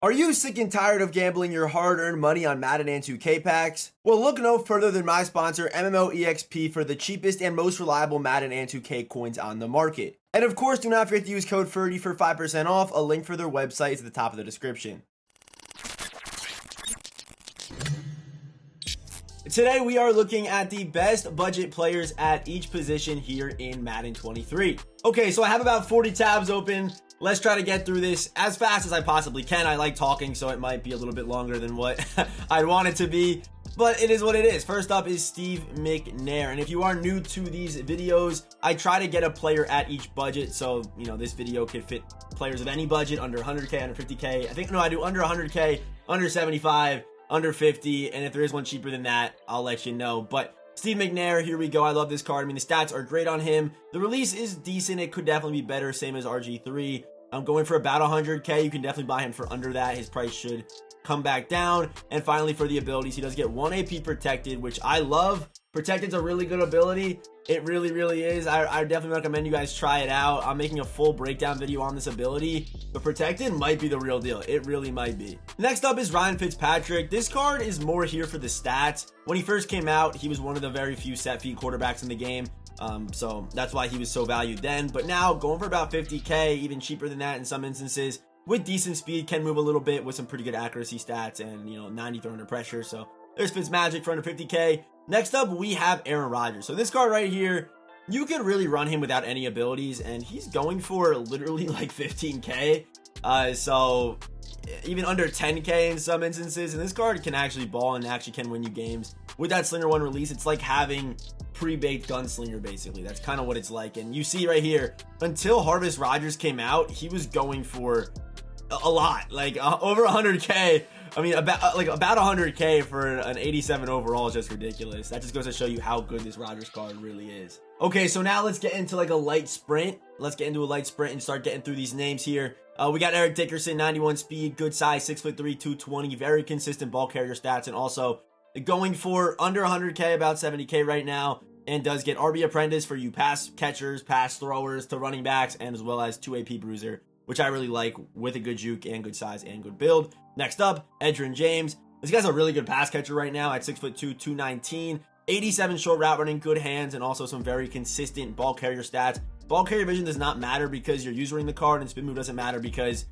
Are you sick and tired of gambling your hard-earned money on Madden and 2K packs? Well, look no further than my sponsor, MMOEXP, for the cheapest and most reliable Madden and 2K coins on the market. And of course, do not forget to use code Ferdy for 5% off. A link for their website is at the top of the description. Today, we are looking at the best budget players at each position here in Madden 23. Okay, so I have about 40 tabs open. Let's try to get through this as fast as I possibly can. I like talking, so it might be a little bit longer than what I'd want it to be, but it is what it is. First up is Steve McNair, and if you are new to these videos, I try to get a player at each budget, so, you know, this video could fit players of any budget, under 100K, under 50K. I do under 100K, under 75, under 50, and if there is one cheaper than that, I'll let you know. But Steve McNair, here we go. I love this card. I mean, the stats are great on him. The release is decent. It could definitely be better, same as RG3. I'm going for about 100K. You can definitely buy him for under that. His price should come back down. And finally, for the abilities, he does get 1 AP protected, which I love. Protected's a really good ability. It really, really is. I definitely recommend you guys try it out. I'm making a full breakdown video on this ability, but Protected might be the real deal. It really might be. Next up is Ryan Fitzpatrick. This card is more here for the stats. When he first came out, he was one of the very few set feet quarterbacks in the game. So that's why he was so valued then. But now, going for about 50K, even cheaper than that in some instances, with decent speed, can move a little bit with some pretty good accuracy stats and, you know, 90 throw under pressure. So there's Fitzmagic for under 50K. Next up, we have Aaron Rodgers. So this card right here, you could really run him without any abilities, and he's going for literally like 15K. So even under 10K in some instances, and this card can actually ball and actually can win you games. With that Slinger 1 release, it's like having pre-baked Gunslinger, basically. That's kind of what it's like. And you see right here, until Harvest Rodgers came out, he was going for a lot, like over 100K. I mean, about 100K for an 87 overall is just ridiculous. That just goes to show you how good this Rodgers card really is. Okay, so now let's get into like a light sprint. Let's get into a light sprint and start getting through these names here. We got Eric Dickerson, 91 speed, good size, 6'3", 220, very consistent ball carrier stats, and also going for under 100K, about 70K right now, and does get RB Apprentice for you pass catchers, pass throwers to running backs, and as well as 2 AP Bruiser, which I really like, with a good juke and good size and good build. Next up, Edgerrin James. This guy's a really good pass catcher right now at 6'2", 219, 87 short route running, good hands, and also some very consistent ball carrier stats. Ball carrier vision does not matter because you're using the card, and spin move doesn't matter because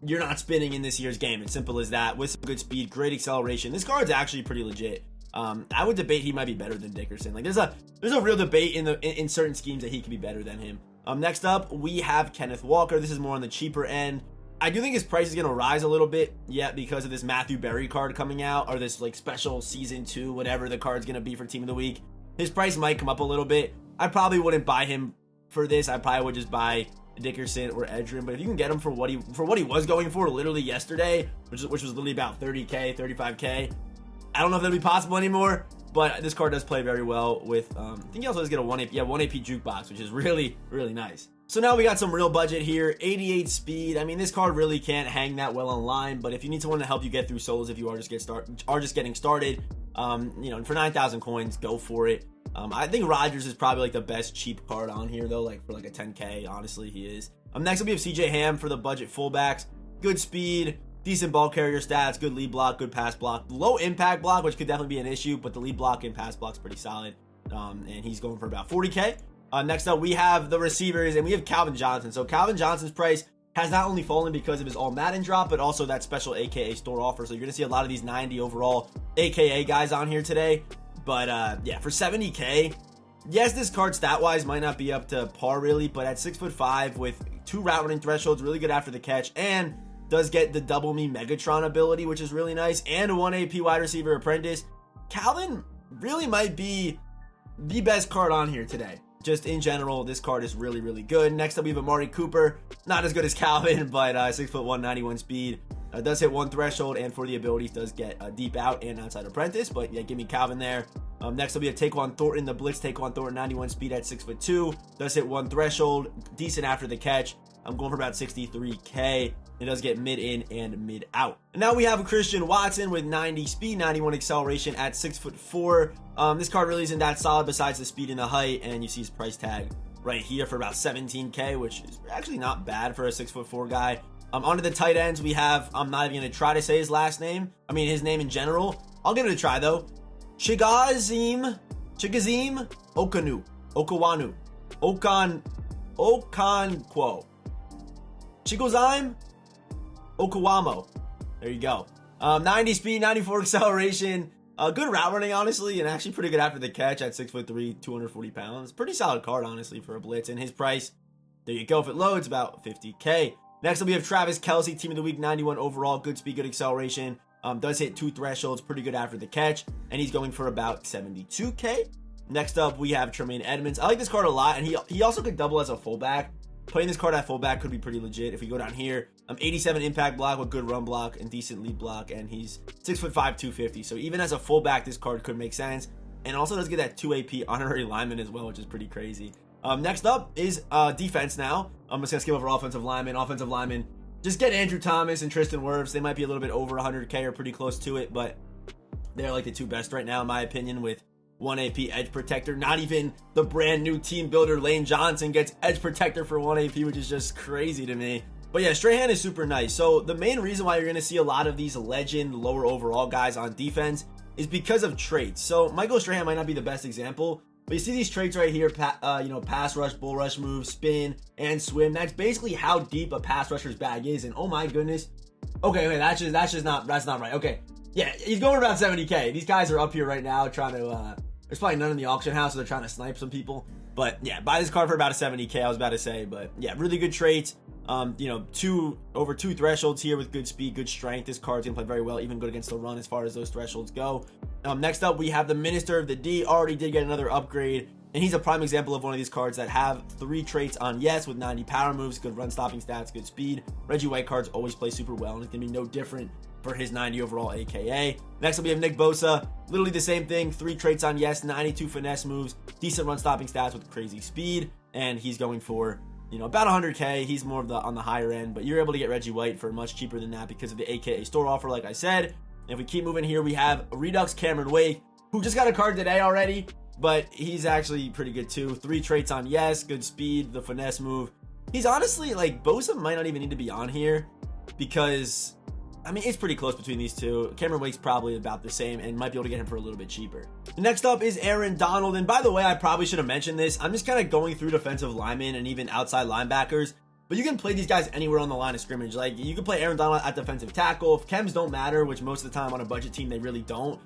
you're not spinning in this year's game. It's simple as that. With some good speed, great acceleration. This card's actually pretty legit. I would debate he might be better than Dickerson. Like there's a real debate in certain schemes that he could be better than him. Next up, we have Kenneth Walker. This is more on the cheaper end. I do think his price is going to rise a little bit yet because of this Matthew Berry card coming out, or this like special season 2, whatever the card's going to be for Team of the Week. His price might come up a little bit. I probably wouldn't buy him for this. I probably would just buy Dickerson or Edgerrin, but if you can get him for what he was going for literally yesterday, which was literally about 30K, 35K, I don't know if that'll be possible anymore, but this card does play very well with, I think he also does get a 1 AP jukebox, which is really, really nice. So now we got some real budget here, 88 speed. I mean, this card really can't hang that well online, but if you need someone to help you get through solos, if you are just getting started, you know, for 9,000 coins, go for it. I think Rodgers is probably like the best cheap card on here though, like for like a 10K, honestly, he is. Next up we have CJ Ham for the budget fullbacks, good speed, decent ball carrier stats, good lead block, good pass block, low impact block, which could definitely be an issue, but the lead block and pass block's pretty solid. And he's going for about 40K. Next up, we have the receivers, and we have Calvin Johnson. So Calvin Johnson's price has not only fallen because of his all Madden drop, but also that special AKA store offer. So you're going to see a lot of these 90 overall AKA guys on here today. But yeah, for 70K, yes, this card stat-wise might not be up to par really, but at 6'5" with 2 route running thresholds, really good after the catch, and does get the double me Megatron ability, which is really nice, and a 1 AP wide receiver apprentice. Calvin really might be the best card on here today. Just in general, this card is really, really good. Next up, we have Amari Cooper. Not as good as Calvin, but 6'1", 91 speed. Does hit 1 threshold, and for the abilities, does get a deep out and outside apprentice. But yeah, give me Calvin there. Next up, we have Taquan Thornton, the Blitz Taquan Thornton, 91 speed at 6'2". Does hit 1 threshold, decent after the catch. I'm going for about 63K. It does get mid in and mid out. And now we have Christian Watson with 90 speed, 91 acceleration at 6'4". This card really isn't that solid besides the speed and the height, and you see his price tag right here for about 17K, which is actually not bad for a 6'4" guy. Onto the tight ends, we have, I'm not even going to try to say his last name. I mean, his name in general. I'll give it a try, though. Chigazim Okanu. Okawanu. Okonkwo. Chigozime Okawamo. There you go. 90 speed, 94 acceleration. Good route running, honestly, and actually pretty good after the catch at 6'3", 240 pounds. Pretty solid card, honestly, for a blitz. And his price, there you go. If it loads, about 50K. Next up, we have Travis Kelce, Team of the Week, 91 overall. Good speed, good acceleration. Does hit 2 thresholds, pretty good after the catch. And he's going for about 72K. Next up, we have Tremaine Edmonds. I like this card a lot, and he also could double as a fullback. Playing this card at fullback could be pretty legit. If we go down here, 87 impact block with good run block and decent lead block, and he's 6'5", 250. So even as a fullback, this card could make sense. And also does get that 2 AP honorary lineman as well, which is pretty crazy. Next up is defense now. I'm just going to skip over offensive lineman. Offensive lineman, just get Andrew Thomas and Tristan Wirfs. They might be a little bit over 100K or pretty close to it, but they're like the 2 best right now, in my opinion, with 1 AP edge protector. Not even the brand new team builder Lane Johnson gets edge protector for 1 AP, which is just crazy to me. But yeah, Strahan is super nice. So the main reason why you're going to see a lot of these legend lower overall guys on defense is because of traits. So Michael Strahan might not be the best example, but you see these traits right here, pass rush, bull rush move, spin, and swim. That's basically how deep a pass rusher's bag is. And oh my goodness. Okay, that's not right. Okay. Yeah, he's going around 70K. These guys are up here right now trying to, there's probably none in the auction house, so they're trying to snipe some people. But yeah, buy this card for about a 70K, I was about to say. But yeah, really good traits. Over 2 thresholds here with good speed, good strength. This card's gonna play very well, even good against the run as far as those thresholds go. Next up, we have the Minister of the D. Already did get another upgrade, and he's a prime example of one of these cards that have 3 traits on yes with 90 power moves, good run stopping stats, good speed. Reggie White cards always play super well, and it's gonna be no different for his 90 overall AKA. Next up, we have Nick Bosa. Literally the same thing. 3 traits on yes, 92 finesse moves, decent run stopping stats with crazy speed, and he's going for, about 100K. He's more of on the higher end, but you're able to get Reggie White for much cheaper than that because of the AKA store offer, like I said. And if we keep moving here, we have Redux Cameron Wake, who just got a card today already, but he's actually pretty good too. 3 traits on yes, good speed, the finesse move. He's honestly, like, Bosa might not even need to be on here because, I mean, it's pretty close between these two. Cameron Wake's probably about the same and might be able to get him for a little bit cheaper. Next up is Aaron Donald. And by the way, I probably should have mentioned this. I'm just kind of going through defensive linemen and even outside linebackers. But you can play these guys anywhere on the line of scrimmage. Like, you can play Aaron Donald at defensive tackle. If chems don't matter, which most of the time on a budget team, they really don't,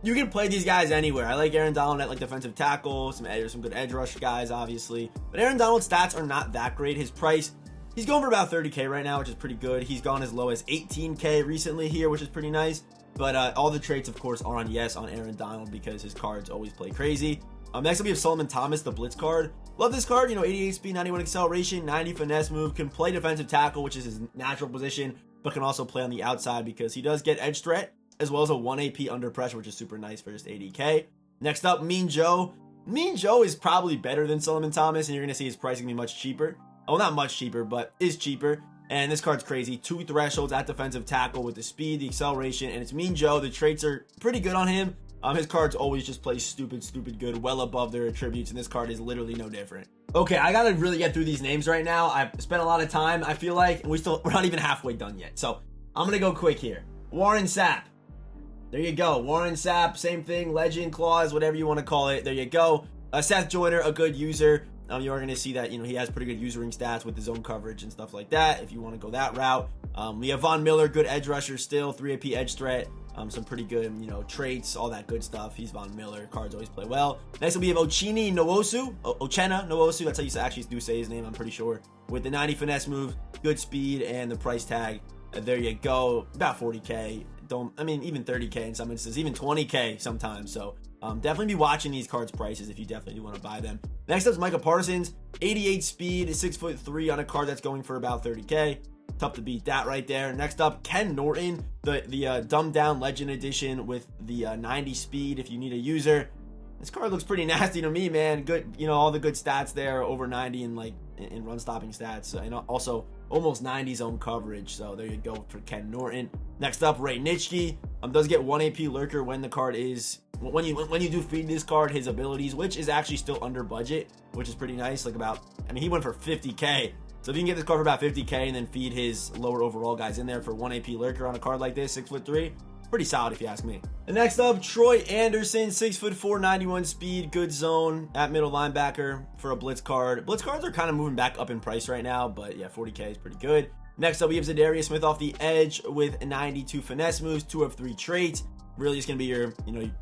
you can play these guys anywhere. I like Aaron Donald at like defensive tackle, some good edge rush guys, obviously. But Aaron Donald's stats are not that great. His price, he's going for about 30K right now, which is pretty good. He's gone as low as 18K recently here, which is pretty nice. But all the traits, of course, are on yes on Aaron Donald because his cards always play crazy. Next up, we have Solomon Thomas, the blitz card. Love this card. 88 speed, 91 acceleration, 90 finesse move. Can play defensive tackle, which is his natural position, but can also play on the outside because he does get edge threat, as well as a 1 AP under pressure, which is super nice for just 80K. Next up, Mean Joe. Mean Joe is probably better than Solomon Thomas, and you're going to see his price going to be much cheaper. Oh, not much cheaper, but is cheaper. And this card's crazy. 2 thresholds at defensive tackle with the speed, the acceleration, and it's Mean Joe. The traits are pretty good on him. His cards always just play stupid good, well above their attributes, and this card is literally no different. Okay, I gotta really get through these names right now. I've spent a lot of time, I feel like, and we're not even halfway done yet. So I'm gonna go quick here. Warren Sapp. There you go. Warren Sapp, same thing. Legend, clause, whatever you want to call it. There you go. Seth Joyner, a good user. You are going to see that, he has pretty good usering stats with his zone coverage and stuff like that, if you want to go that route. We have Von Miller, good edge rusher still, 3 AP edge threat. Some pretty good, traits, all that good stuff. He's Von Miller. Cards always play well. Next we have Ochena Nwosu. That's how you actually do say his name, I'm pretty sure. With the 90 finesse move, good speed, and the price tag. There you go. About 40K. Even 30K in some instances, even 20K sometimes. So definitely be watching these cards' prices if you definitely do want to buy them. Next up is Micah Parsons, 88 speed, 6'3" on a card that's going for about 30K. Tough to beat that right there. Next up, Ken Norton, the dumbed down legend edition with the 90 speed if you need a user. This card looks pretty nasty to me, man. Good, all the good stats there, over 90 in run stopping stats, and also almost 90 zone coverage. So there you go for Ken Norton. Next up, Ray Nitschke. Does get 1 AP lurker when the card is, when you do feed this card his abilities, which is actually still under budget, which is pretty nice. He went for 50K. So if you can get this card for about 50k and then feed his lower overall guys in there for 1 AP lurker on a card like this, 6'3", pretty solid if you ask me. And next up, Troy Anderson, 6'4", 91 speed, good zone at middle linebacker for a blitz card. Blitz cards are kind of moving back up in price right now, but yeah, 40k is pretty good. Next up, we have Zadarius Smith off the edge with 92 finesse moves, 2 of 3 traits. Really just going to be your,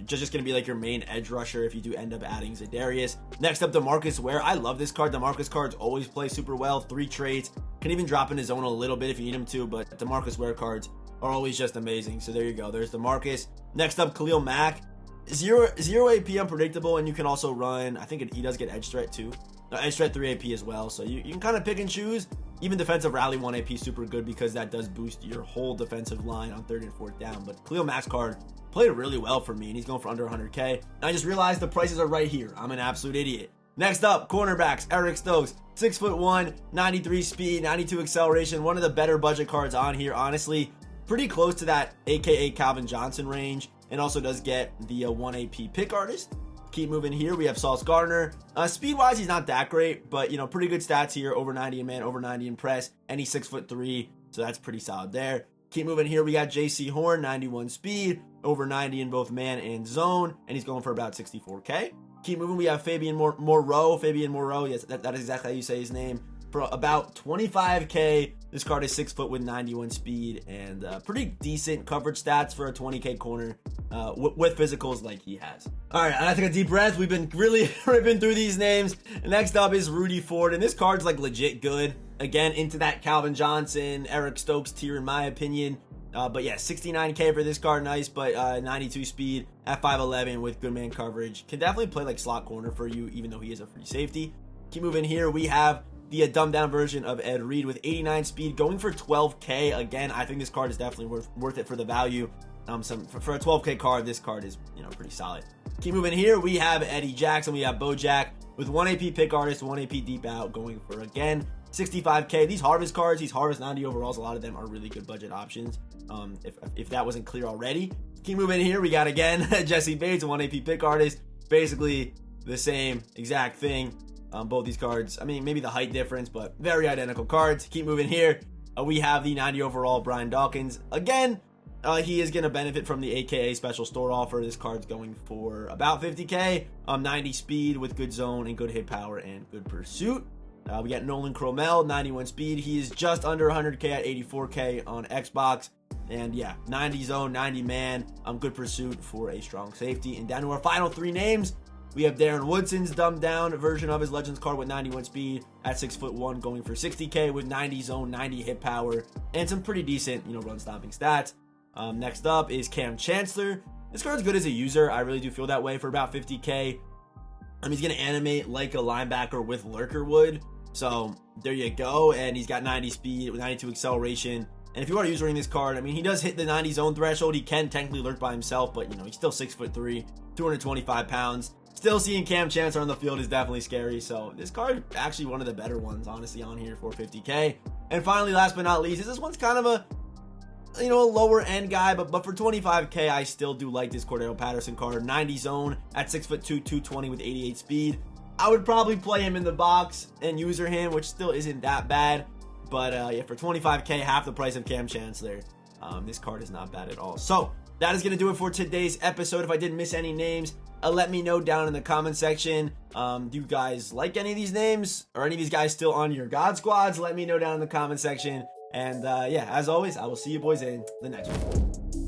just going to be like your main edge rusher if you do end up adding Zadarius. Next up, DeMarcus Ware. I love this card. DeMarcus cards always play super well. 3 traits. Can even drop in his zone a little bit if you need him to, but DeMarcus Ware cards are always just amazing. So there you go. There's DeMarcus. Next up, Khalil Mack. 0 AP unpredictable, and you can also run, I think he does get edge threat too. Edge threat 3 AP as well. So you can kind of pick and choose. Even defensive rally 1 AP super good because that does boost your whole defensive line on 3rd and 4th down. But Khalil Mack's card played really well for me, and he's going for under 100k. And I just realized the prices are right here. I'm an absolute idiot. Next up, cornerbacks, Eric Stokes, 6'1", 93 speed, 92 acceleration. One of the better budget cards on here, honestly. Pretty close to that AKA Calvin Johnson range, and also does get the 1 AP pick artist. Keep moving here. We have Sauce Gardner. Speed-wise, he's not that great, but, pretty good stats here. Over 90 in man, over 90 in press, and he's 6'3", so that's pretty solid there. Keep moving here. We got JC Horn, 91 speed, over 90 in both man and zone, and he's going for about 64k. Keep moving. We have Fabian Moreau. Yes, that is exactly how you say his name. For about 25k. This card is 6 foot with 91 speed and pretty decent coverage stats for a 20k corner with physicals like he has. All right, I took a deep breath. We've been really ripping through these names. Next up is Rudy Ford, and this card's like legit good. Again, into that Calvin Johnson, Eric Stokes tier in my opinion. But yeah, 69k for this card, nice, but 92 speed at 5'11 with good man coverage. Can definitely play like slot corner for you, even though he is a free safety. Keep moving here. We have the dumbed down version of Ed Reed with 89 speed, going for 12k. Again, I think this card is definitely worth it for the value. For a 12k card, this card is pretty solid. Keep moving here. We have Eddie Jackson. We have Bojack with 1 AP pick artist, 1 AP deep out, going for again 65k. These harvest cards, these harvest 90 overalls, a lot of them are really good budget options. If that wasn't clear already. Keep moving here. We got again Jesse Bates, 1 AP pick artist, basically the same exact thing. Both these cards, I mean, maybe the height difference, but very identical cards. Keep moving here. We have the 90 overall Brian Dawkins. Again, he is going to benefit from the AKA special store offer. This card's going for about 50k. 90 speed with good zone and good hit power and good pursuit. We got Nolan Cromell, 91 speed. He is just under 100k at 84k on Xbox. And yeah, 90 zone, 90 man. Good pursuit for a strong safety. And down to our final 3 names. We have Darren Woodson's dumbed down version of his Legends card with 91 speed at 6'1", going for 60k with 90 zone, 90 hit power, and some pretty decent, run stopping stats. Next up is Cam Chancellor. This card's good as a user. I really do feel that way for about 50k. He's going to animate like a linebacker with Lurker would. So there you go. And he's got 90 speed with 92 acceleration. And if you are using this card, he does hit the 90 zone threshold. He can technically lurk by himself, but he's still 6'3", 225 pounds. Still seeing Cam Chancellor on the field is definitely scary. So this card actually one of the better ones, honestly, on here for 50k. And finally, last but not least, this one's kind of a lower end guy, but for 25k, I still do like this Cordero Patterson card. 90 zone at 6'2", 220 with 88 speed. I would probably play him in the box and user him, which still isn't that bad. But yeah, for 25k, half the price of Cam Chancellor, this card is not bad at all. So that is going to do it for today's episode. If I did miss any names, let me know down in the comment section. Do you guys like any of these names? Or any of these guys still on your God Squads? Let me know down in the comment section. And yeah, as always, I will see you boys in the next one.